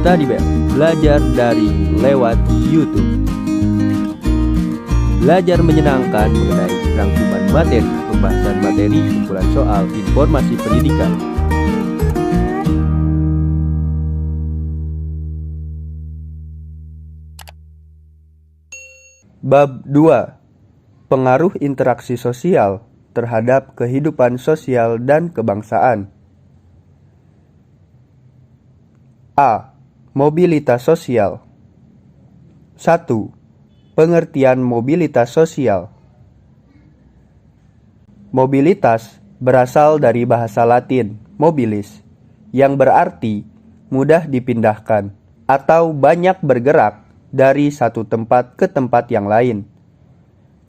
Study Bell, belajar daring lewat YouTube. Belajar menyenangkan mengenai rangkuman materi, pembahasan materi, kumpulan soal, informasi pendidikan. Bab 2. Pengaruh interaksi sosial terhadap kehidupan sosial dan kebangsaan. A. Mobilitas sosial. 1. Pengertian mobilitas sosial. Mobilitas berasal dari bahasa Latin mobilis, yang berarti mudah dipindahkan atau banyak bergerak dari satu tempat ke tempat yang lain.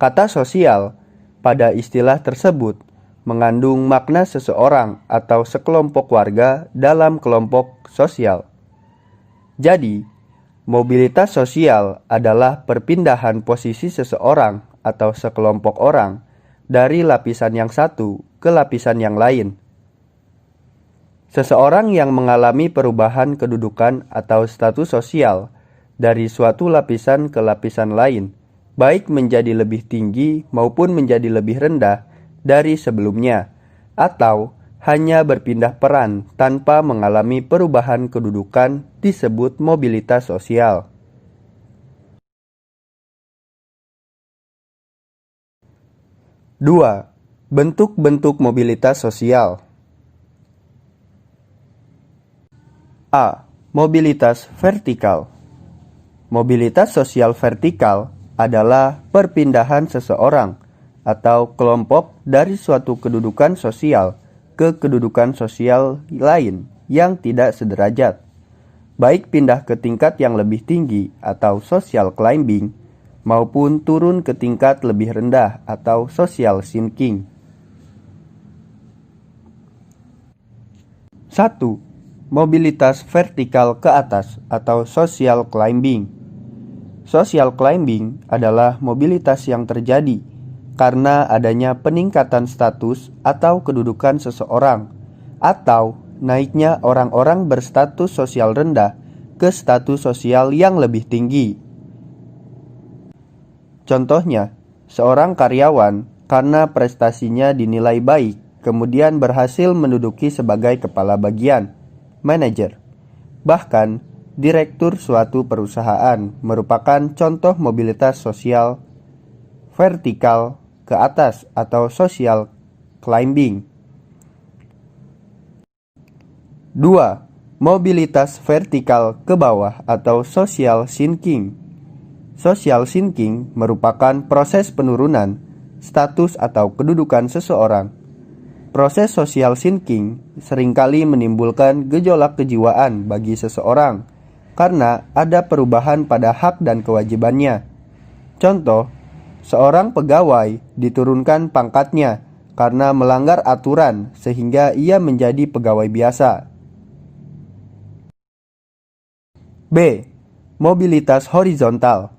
Kata sosial pada istilah tersebut mengandung makna seseorang atau sekelompok warga dalam kelompok sosial. Jadi, mobilitas sosial adalah perpindahan posisi seseorang atau sekelompok orang dari lapisan yang satu ke lapisan yang lain. Seseorang yang mengalami perubahan kedudukan atau status sosial dari suatu lapisan ke lapisan lain, baik menjadi lebih tinggi maupun menjadi lebih rendah dari sebelumnya, atau hanya berpindah peran tanpa mengalami perubahan kedudukan disebut mobilitas sosial. Dua, bentuk-bentuk mobilitas sosial. A. Mobilitas vertikal. Mobilitas sosial vertikal adalah perpindahan seseorang atau kelompok dari suatu kedudukan sosial ke kedudukan sosial lain yang tidak sederajat, baik pindah ke tingkat yang lebih tinggi atau social climbing, maupun turun ke tingkat lebih rendah atau social sinking. 1. Mobilitas vertikal ke atas atau social climbing. Social climbing adalah mobilitas yang terjadi karena adanya peningkatan status atau kedudukan seseorang, atau naiknya orang-orang berstatus sosial rendah ke status sosial yang lebih tinggi. Contohnya, seorang karyawan karena prestasinya dinilai baik, kemudian berhasil menduduki sebagai kepala bagian, manajer. Bahkan, direktur suatu perusahaan merupakan contoh mobilitas sosial vertikal ke atas atau social climbing. 2. Mobilitas vertikal ke bawah atau social sinking. Social sinking merupakan proses penurunan status atau kedudukan seseorang. Proses social sinking seringkali menimbulkan gejolak kejiwaan bagi seseorang karena ada perubahan pada hak dan kewajibannya. Contoh, seorang pegawai diturunkan pangkatnya karena melanggar aturan sehingga ia menjadi pegawai biasa. B. Mobilitas horizontal.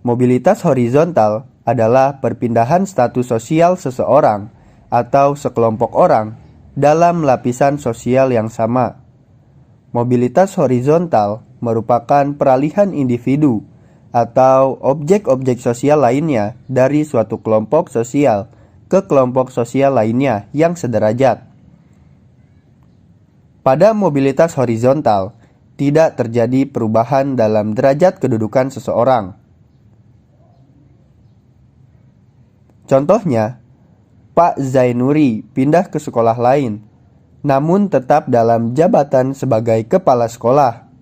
Mobilitas horizontal adalah perpindahan status sosial seseorang atau sekelompok orang dalam lapisan sosial yang sama. Mobilitas horizontal merupakan peralihan individu atau objek-objek sosial lainnya dari suatu kelompok sosial ke kelompok sosial lainnya yang sederajat. Pada mobilitas horizontal, tidak terjadi perubahan dalam derajat kedudukan seseorang. Contohnya, Pak Zainuri pindah ke sekolah lain, namun tetap dalam jabatan sebagai kepala sekolah.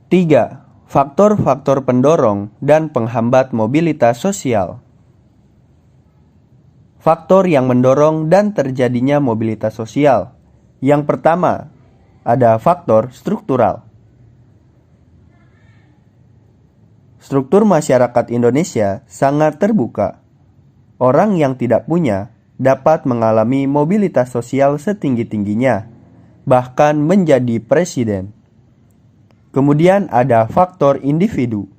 3. Faktor-faktor pendorong dan penghambat mobilitas sosial. Faktor yang mendorong dan terjadinya mobilitas sosial. Yang pertama, ada faktor struktural. Struktur masyarakat Indonesia sangat terbuka. Orang yang tidak punya dapat mengalami mobilitas sosial setinggi-tingginya, bahkan menjadi presiden. Kemudian ada faktor individu.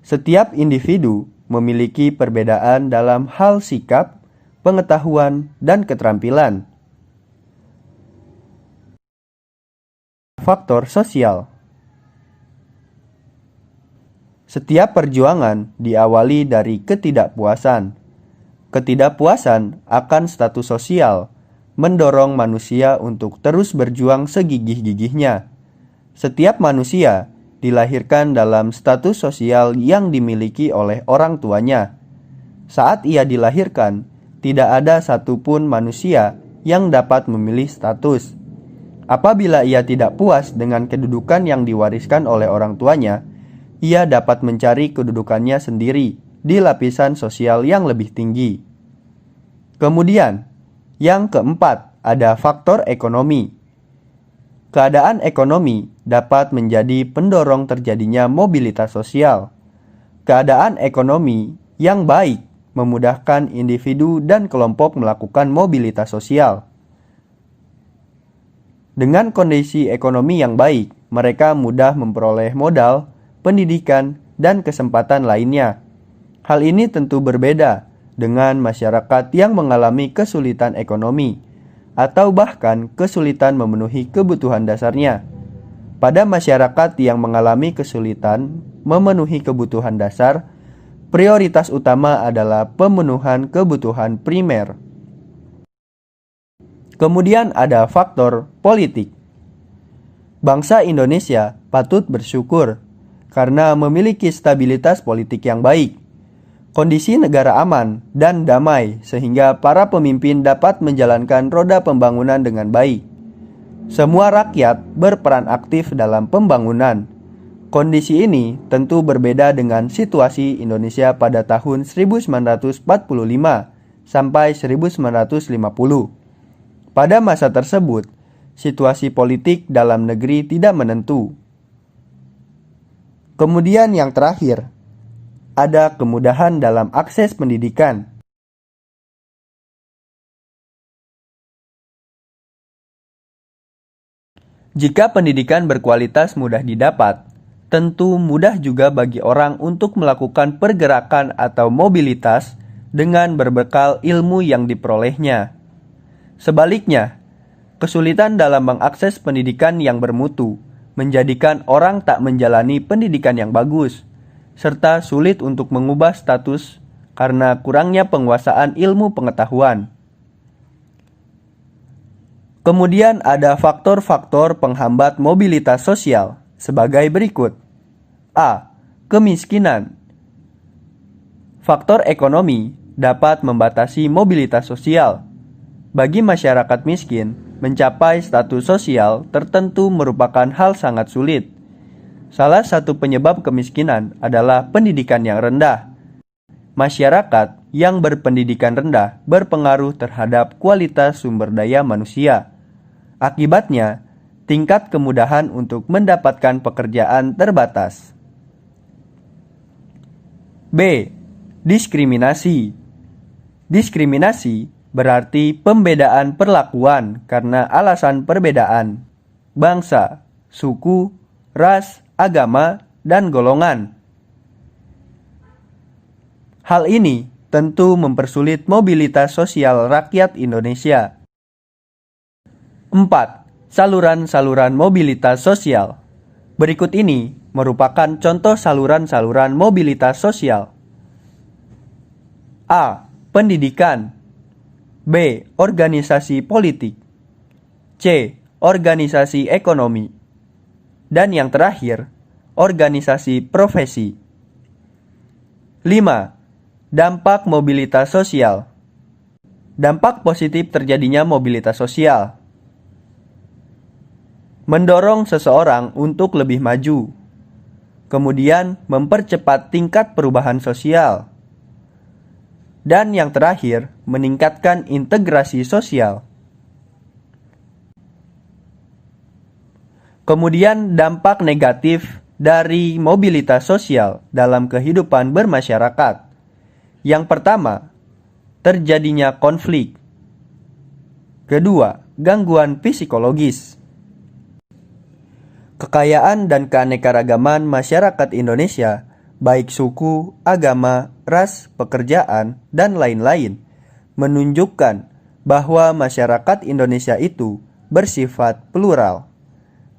Setiap individu memiliki perbedaan dalam hal sikap, pengetahuan, dan keterampilan. faktor sosial. Setiap perjuangan diawali dari ketidakpuasan. Ketidakpuasan akan status sosial mendorong manusia untuk terus berjuang segigih-gigihnya. Setiap manusia dilahirkan dalam status sosial yang dimiliki oleh orang tuanya. Saat ia dilahirkan, tidak ada satupun manusia yang dapat memilih status. Apabila ia tidak puas dengan kedudukan yang diwariskan oleh orang tuanya, ia dapat mencari kedudukannya sendiri di lapisan sosial yang lebih tinggi. Kemudian, yang keempat, ada faktor ekonomi. Keadaan ekonomi dapat menjadi pendorong terjadinya mobilitas sosial. Keadaan ekonomi yang baik memudahkan individu dan kelompok melakukan mobilitas sosial. Dengan kondisi ekonomi yang baik, mereka mudah memperoleh modal, pendidikan, dan kesempatan lainnya. Hal ini tentu berbeda dengan masyarakat yang mengalami kesulitan ekonomi atau bahkan kesulitan memenuhi kebutuhan dasarnya. Pada masyarakat yang mengalami kesulitan memenuhi kebutuhan dasar, prioritas utama adalah pemenuhan kebutuhan primer. Kemudian ada faktor politik. Bangsa Indonesia patut bersyukur karena memiliki stabilitas politik yang baik. Kondisi negara aman dan damai sehingga para pemimpin dapat menjalankan roda pembangunan dengan baik. Semua rakyat berperan aktif dalam pembangunan. Kondisi ini tentu berbeda dengan situasi Indonesia pada tahun 1945 sampai 1950. Pada masa tersebut, situasi politik dalam negeri tidak menentu. Kemudian yang terakhir, ada kemudahan dalam akses pendidikan. Jika pendidikan berkualitas mudah didapat, tentu mudah juga bagi orang untuk melakukan pergerakan atau mobilitas dengan berbekal ilmu yang diperolehnya. Sebaliknya, kesulitan dalam mengakses pendidikan yang bermutu menjadikan orang tak menjalani pendidikan yang bagus, serta sulit untuk mengubah status karena kurangnya penguasaan ilmu pengetahuan. Kemudian ada faktor-faktor penghambat mobilitas sosial sebagai berikut. A. Kemiskinan. Faktor ekonomi dapat membatasi mobilitas sosial. Bagi masyarakat miskin, mencapai status sosial tertentu merupakan hal sangat sulit. Salah satu penyebab kemiskinan adalah pendidikan yang rendah. Masyarakat yang berpendidikan rendah berpengaruh terhadap kualitas sumber daya manusia. Akibatnya, tingkat kemudahan untuk mendapatkan pekerjaan terbatas. B. Diskriminasi. Diskriminasi berarti pembedaan perlakuan karena alasan perbedaan bangsa, suku, ras, agama, dan golongan. Hal ini tentu mempersulit mobilitas sosial rakyat Indonesia. 4. Saluran-saluran mobilitas sosial. Berikut ini merupakan contoh saluran-saluran mobilitas sosial. A. Pendidikan. B. Organisasi politik. C. Organisasi ekonomi. Dan yang terakhir, organisasi profesi. 5. Dampak mobilitas sosial. Dampak positif terjadinya mobilitas sosial. Mendorong seseorang untuk lebih maju. Kemudian mempercepat tingkat perubahan sosial. Dan yang terakhir, meningkatkan integrasi sosial. Kemudian dampak negatif dari mobilitas sosial dalam kehidupan bermasyarakat. Yang pertama, terjadinya konflik. Kedua, gangguan psikologis. Kekayaan dan keanekaragaman masyarakat Indonesia, baik suku, agama, ras, pekerjaan, dan lain-lain, menunjukkan bahwa masyarakat Indonesia itu bersifat plural.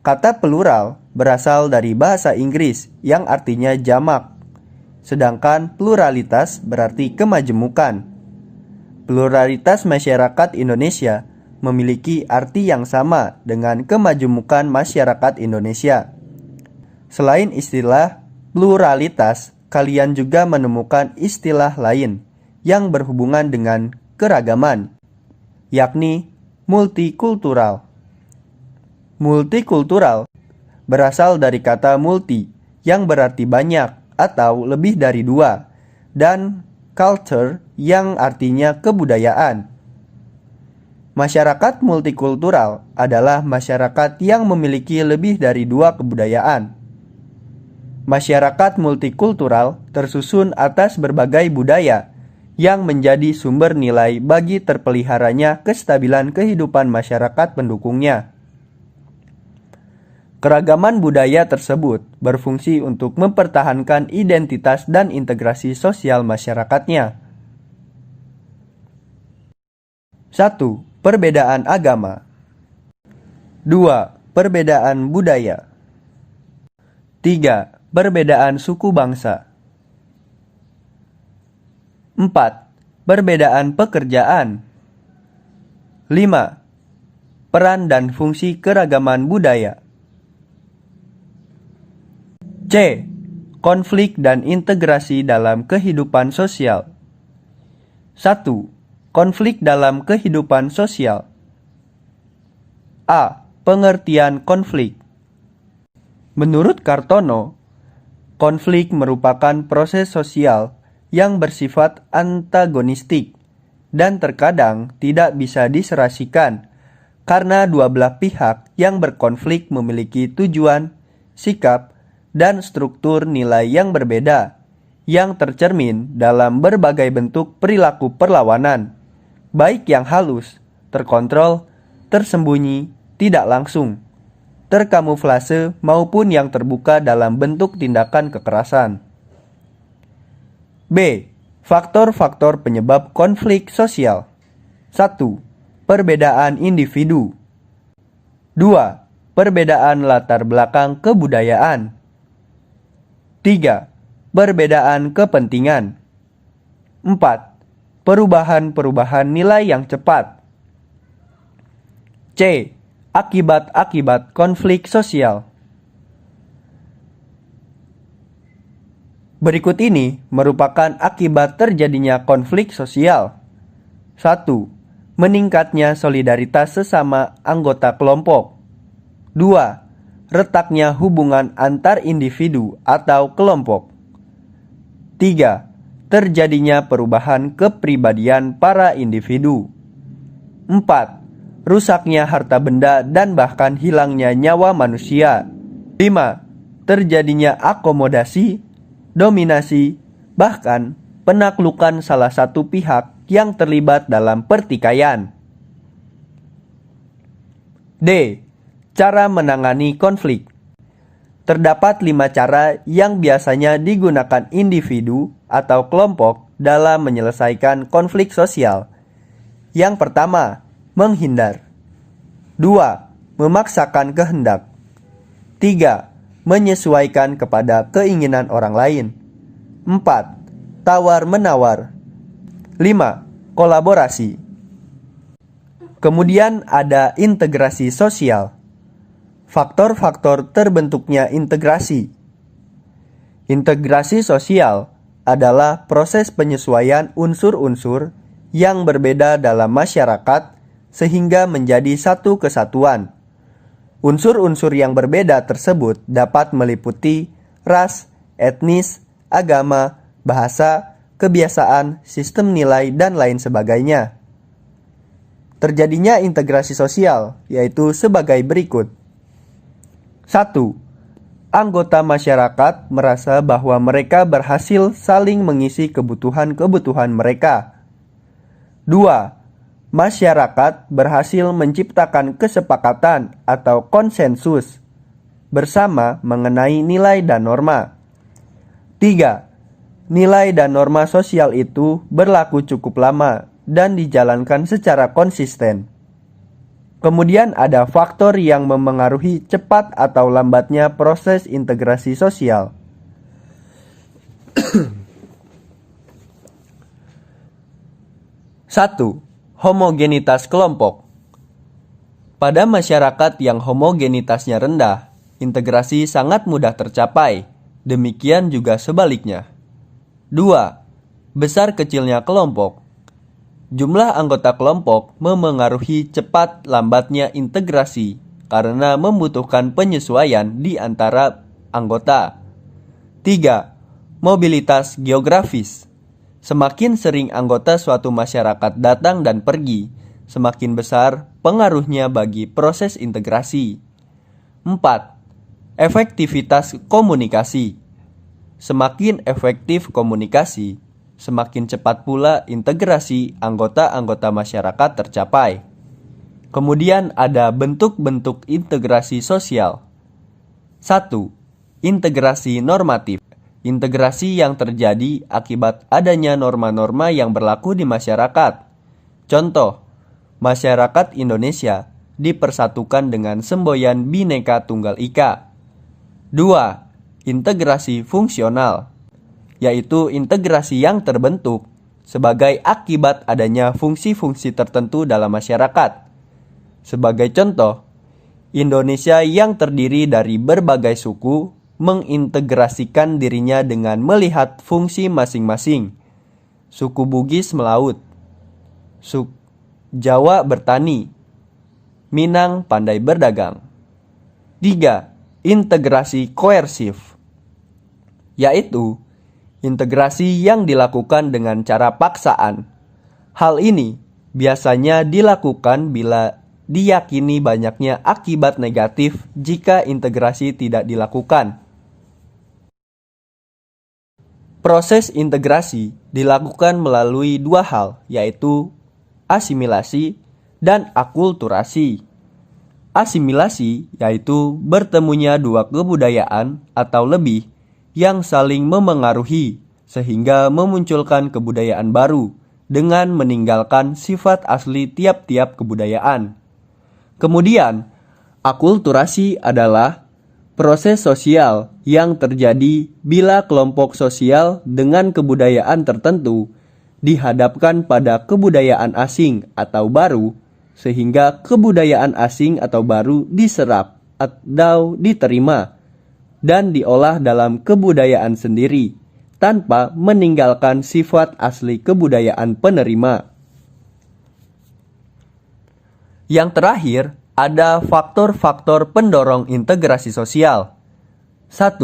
Kata plural berasal dari bahasa Inggris yang artinya jamak, sedangkan pluralitas berarti kemajemukan. Pluralitas masyarakat Indonesia memiliki arti yang sama dengan kemajemukan masyarakat Indonesia. Selain istilah pluralitas, kalian juga menemukan istilah lain yang berhubungan dengan keragaman, yakni multikultural. Multikultural berasal dari kata multi yang berarti banyak atau lebih dari dua, dan culture yang artinya kebudayaan. Masyarakat multikultural adalah masyarakat yang memiliki lebih dari dua kebudayaan. Masyarakat multikultural tersusun atas berbagai budaya yang menjadi sumber nilai bagi terpeliharanya kestabilan kehidupan masyarakat pendukungnya. Keragaman budaya tersebut berfungsi untuk mempertahankan identitas dan integrasi sosial masyarakatnya. 1. Perbedaan agama. 2. Perbedaan budaya. 3. Perbedaan suku bangsa. 4. Perbedaan pekerjaan. 5. Peran dan fungsi keragaman budaya. C. Konflik dan integrasi dalam kehidupan sosial. 1. Konflik dalam kehidupan sosial. A. Pengertian konflik. Menurut Kartono, konflik merupakan proses sosial yang bersifat antagonistik dan terkadang tidak bisa diserasikan karena dua belah pihak yang berkonflik memiliki tujuan, sikap, dan struktur nilai yang berbeda yang tercermin dalam berbagai bentuk perilaku perlawanan, baik yang halus, terkontrol, tersembunyi, tidak langsung, terkamuflase maupun yang terbuka dalam bentuk tindakan kekerasan. B. Faktor-faktor penyebab konflik sosial. 1. Perbedaan individu. 2. Perbedaan latar belakang kebudayaan. 3. Perbedaan kepentingan. 4. Perubahan-perubahan nilai yang cepat. C. Akibat-akibat konflik sosial. Berikut ini merupakan akibat terjadinya konflik sosial. 1. Meningkatnya solidaritas sesama anggota kelompok. 2. Retaknya hubungan antar individu atau kelompok. 3. Terjadinya perubahan kepribadian para individu. 4. Rusaknya harta benda dan bahkan hilangnya nyawa manusia. 5. Terjadinya akomodasi, dominasi, bahkan penaklukan salah satu pihak yang terlibat dalam pertikaian. D. Cara menangani konflik. Terdapat 5 cara yang biasanya digunakan individu atau kelompok dalam menyelesaikan konflik sosial. Yang pertama, menghindar. 2. Memaksakan kehendak. 3. Menyesuaikan kepada keinginan orang lain. 4. Tawar-menawar. 5. Kolaborasi. Kemudian ada integrasi sosial. Faktor-faktor terbentuknya integrasi. Integrasi sosial adalah proses penyesuaian unsur-unsur yang berbeda dalam masyarakat sehingga menjadi satu kesatuan. Unsur-unsur yang berbeda tersebut dapat meliputi ras, etnis, agama, bahasa, kebiasaan, sistem nilai, dan lain sebagainya. Terjadinya integrasi sosial yaitu sebagai berikut. 1. Anggota masyarakat merasa bahwa mereka berhasil saling mengisi kebutuhan-kebutuhan mereka. 2. Masyarakat berhasil menciptakan kesepakatan atau konsensus bersama mengenai nilai dan norma. 3. Nilai dan norma sosial itu berlaku cukup lama dan dijalankan secara konsisten. Kemudian ada faktor yang memengaruhi cepat atau lambatnya proses integrasi sosial. 1. Homogenitas kelompok. Pada masyarakat yang homogenitasnya rendah, integrasi sangat mudah tercapai. Demikian juga sebaliknya. 2. Besar kecilnya kelompok. Jumlah anggota kelompok memengaruhi cepat lambatnya integrasi karena membutuhkan penyesuaian di antara anggota. 3. Mobilitas geografis. Semakin sering anggota suatu masyarakat datang dan pergi, semakin besar pengaruhnya bagi proses integrasi. 4. Efektivitas komunikasi. Semakin efektif komunikasi, semakin cepat pula integrasi anggota-anggota masyarakat tercapai. Kemudian ada bentuk-bentuk integrasi sosial. 1. Integrasi normatif. Integrasi yang terjadi akibat adanya norma-norma yang berlaku di masyarakat. Contoh, masyarakat Indonesia dipersatukan dengan semboyan Bhinneka Tunggal Ika. 2. Integrasi fungsional, yaitu integrasi yang terbentuk sebagai akibat adanya fungsi-fungsi tertentu dalam masyarakat. Sebagai contoh, Indonesia yang terdiri dari berbagai suku mengintegrasikan dirinya dengan melihat fungsi masing-masing. Suku Bugis melaut, suku Jawa bertani, Minang pandai berdagang. 3. Integrasi koersif, yaitu integrasi yang dilakukan dengan cara paksaan. Hal ini biasanya dilakukan bila diyakini banyaknya akibat negatif jika integrasi tidak dilakukan. Proses integrasi dilakukan melalui dua hal, yaitu asimilasi dan akulturasi. Asimilasi yaitu bertemunya dua kebudayaan atau lebih yang saling memengaruhi sehingga memunculkan kebudayaan baru dengan meninggalkan sifat asli tiap-tiap kebudayaan. Kemudian, akulturasi adalah proses sosial yang terjadi bila kelompok sosial dengan kebudayaan tertentu dihadapkan pada kebudayaan asing atau baru, sehingga kebudayaan asing atau baru diserap atau diterima dan diolah dalam kebudayaan sendiri tanpa meninggalkan sifat asli kebudayaan penerima. Yang terakhir, ada faktor-faktor pendorong integrasi sosial. 1.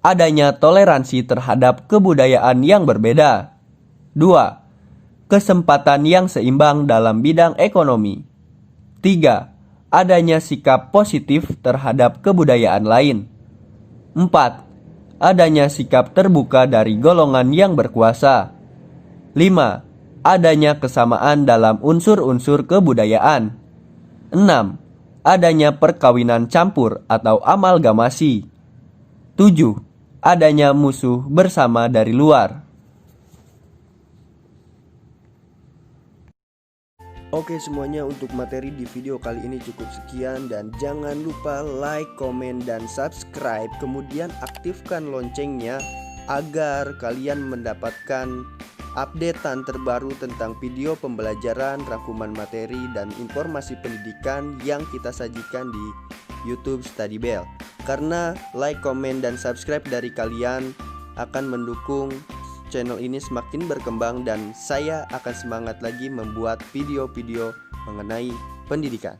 Adanya toleransi terhadap kebudayaan yang berbeda. 2. Kesempatan yang seimbang dalam bidang ekonomi. 3. Adanya sikap positif terhadap kebudayaan lain. 4. Adanya sikap terbuka dari golongan yang berkuasa. 5. Adanya kesamaan dalam unsur-unsur kebudayaan. 6. Adanya perkawinan campur atau amalgamasi. 7. Adanya musuh bersama dari luar. Oke semuanya, untuk materi di video kali ini cukup sekian, dan jangan lupa like, komen, dan subscribe. Kemudian aktifkan loncengnya agar kalian mendapatkan updatean terbaru tentang video pembelajaran, rangkuman materi, dan informasi pendidikan yang kita sajikan di YouTube Study Bell. Karena like, komen, dan subscribe dari kalian akan mendukung channel ini semakin berkembang, dan saya akan semangat lagi membuat video-video mengenai pendidikan.